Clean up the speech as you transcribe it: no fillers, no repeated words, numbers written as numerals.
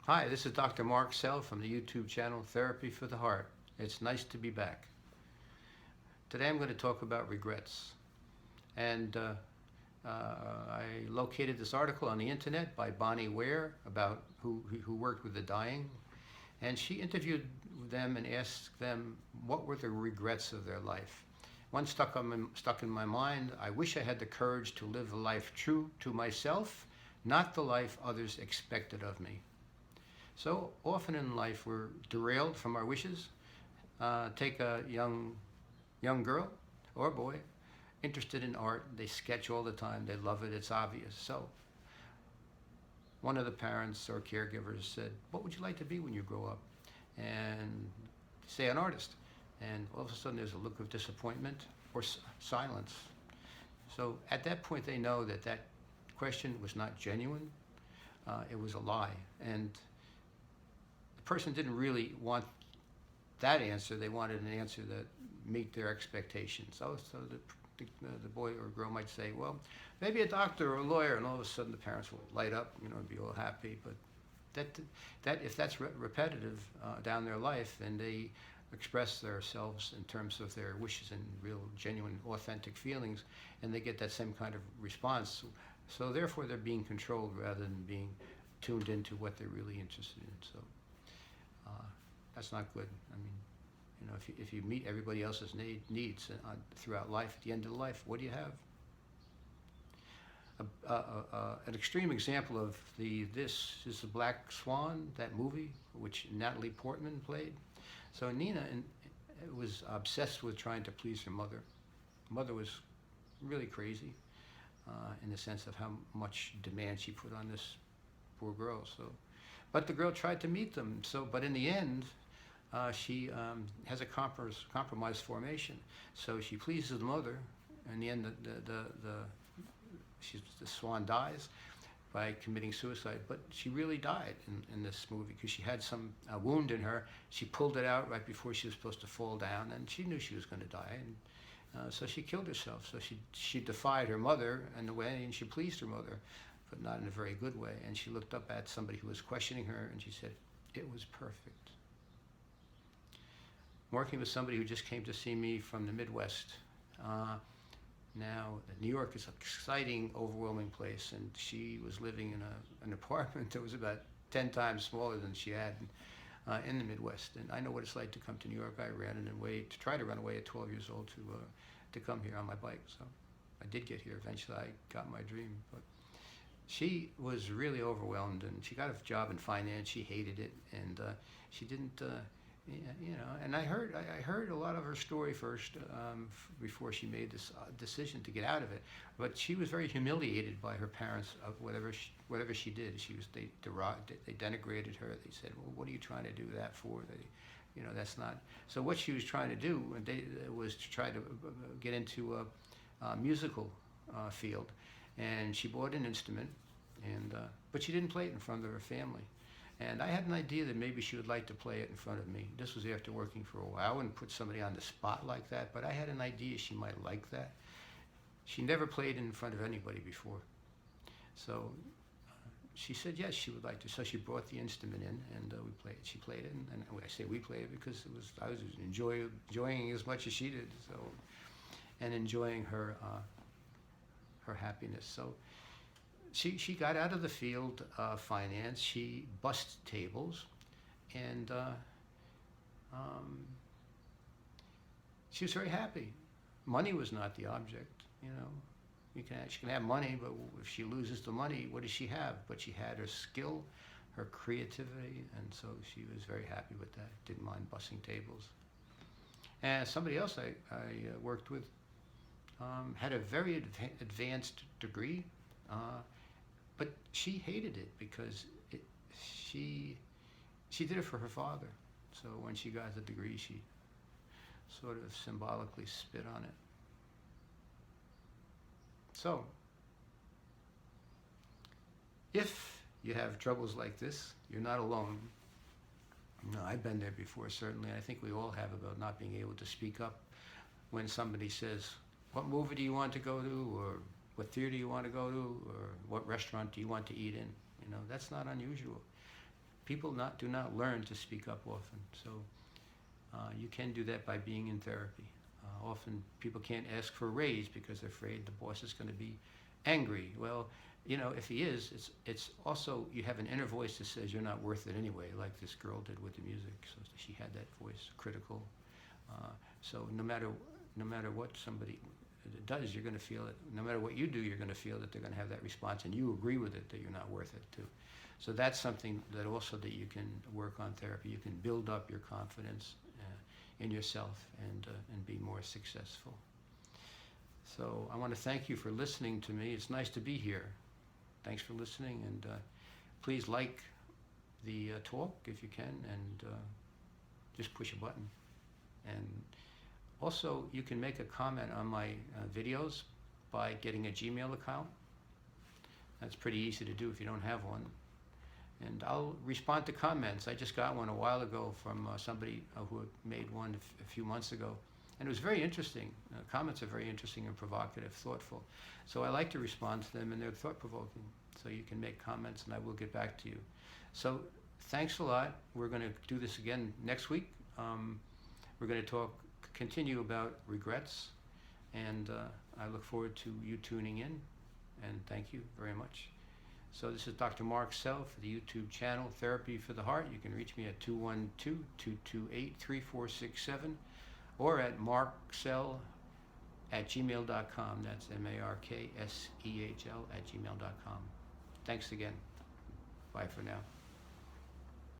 Hi, this is Dr. Mark Sehl from the YouTube channel Therapy for the Heart. It's nice to be back. Today I'm going to talk about regrets. And I located this article on the internet by Bonnie Ware about who worked with the dying. And she interviewed them and asked them what were the regrets of their life. One stuck in my mind. I wish I had the courage to live a life true to myself, not the life others expected of me. So often in life we're derailed from our wishes. Take a young girl or boy interested in art. They sketch all the time. They love it. It's obvious. So one of the parents or caregivers said, what would you like to be when you grow up? And say an artist. And all of a sudden there's a look of disappointment or silence. So at that point they know that that question was not genuine. It was a lie. And the person didn't really want that answer. They wanted an answer that meet their expectations. So the boy or girl might say, well, maybe a doctor or a lawyer, and all of a sudden the parents will light up, and be all happy. But that if that's repetitive down their life, then they express themselves in terms of their wishes and real, genuine, authentic feelings, and they get that same kind of response. So therefore, they're being controlled rather than being tuned into what they're really interested in. So that's not good. I mean, if you meet everybody else's needs throughout life, at the end of life, what do you have? An extreme example of this is the Black Swan, that movie, which Natalie Portman played. So Nina was obsessed with trying to please her mother. Mother was really crazy in the sense of how much demand she put on this poor girl. But the girl tried to meet them. But in the end, she has a compromise formation. So she pleases the mother. In the end, the swan dies by committing suicide. But she really died in this movie because she had some wound in her. She pulled it out right before she was supposed to fall down, and she knew she was going to die. And so she killed herself. So she defied her mother in a way, and she pleased her mother, but not in a very good way. And she looked up at somebody who was questioning her, and she said, "It was perfect." Working with somebody who just came to see me from the Midwest. Now, New York is an exciting, overwhelming place, and she was living in an apartment that was about 10 times smaller than she had in the Midwest. And I know what it's like to come to New York. I tried to run away at 12 years old to come here on my bike. So I did get here. Eventually, I got my dream. But she was really overwhelmed, and she got a job in finance. She hated it, and she didn't. And I heard a lot of her story first before she made this decision to get out of it. But she was very humiliated by her parents of whatever she did. They denigrated her. They said, "Well, what are you trying to do that for?" That's not. So what she was trying to do was to try to get into a musical field, and she bought an instrument, but she didn't play it in front of her family. And I had an idea that maybe she would like to play it in front of me. This was after working for a while. I wouldn't put somebody on the spot like that, but I had an idea she might like that. She never played in front of anybody before. So she said yes, she would like to. So she brought the instrument in, and we played. She played it, and I say we played it because I was enjoying as much as she did. So, and enjoying her happiness. So she got out of the field of finance. She bussed tables, and she was very happy. Money was not the object, She can have money, but if she loses the money, what does she have? But she had her skill, her creativity, and so she was very happy with that. Didn't mind bussing tables. And somebody else I worked with had a very advanced degree. But she hated it because she did it for her father. So when she got the degree, she sort of symbolically spit on it. So if you have troubles like this, you're not alone. No, I've been there before, certainly. I think we all have, about not being able to speak up when somebody says, "What movie do you want to go to?" or "What theater do you want to go to?" or "What restaurant do you want to eat in?" That's not unusual. people do not learn to speak up often. So you can do that by being in therapy. Often people can't ask for a raise because they're afraid the boss is going to be angry. Well, you know, if he is, it's also, you have an inner voice that says you're not worth it anyway, like this girl did with the music. So she had that voice, critical. So no matter what somebody does, you're going to feel it. No matter what you do, you're going to feel that they're going to have that response, and you agree with it that you're not worth it too. So that's something that also that you can work on therapy. You can build up your confidence in yourself and be more successful. So I want to thank you for listening to me. It's nice to be here. Thanks for listening, and please like the talk if you can, and just push a button. And also, you can make a comment on my videos by getting a Gmail account. That's pretty easy to do if you don't have one. And I'll respond to comments. I just got one a while ago from somebody who had made one a few months ago. And it was very interesting. Comments are very interesting and provocative, thoughtful. So I like to respond to them, and they're thought-provoking. So you can make comments, and I will get back to you. So thanks a lot. We're going to do this again next week. We're going to continue about regrets, and I look forward to you tuning in, and thank you very much. So this is Dr. Mark Sehl for the YouTube channel, Therapy for the Heart. You can reach me at 212-228-3467 or at marksehl@gmail.com. That's marksehl@gmail.com. Thanks again. Bye for now.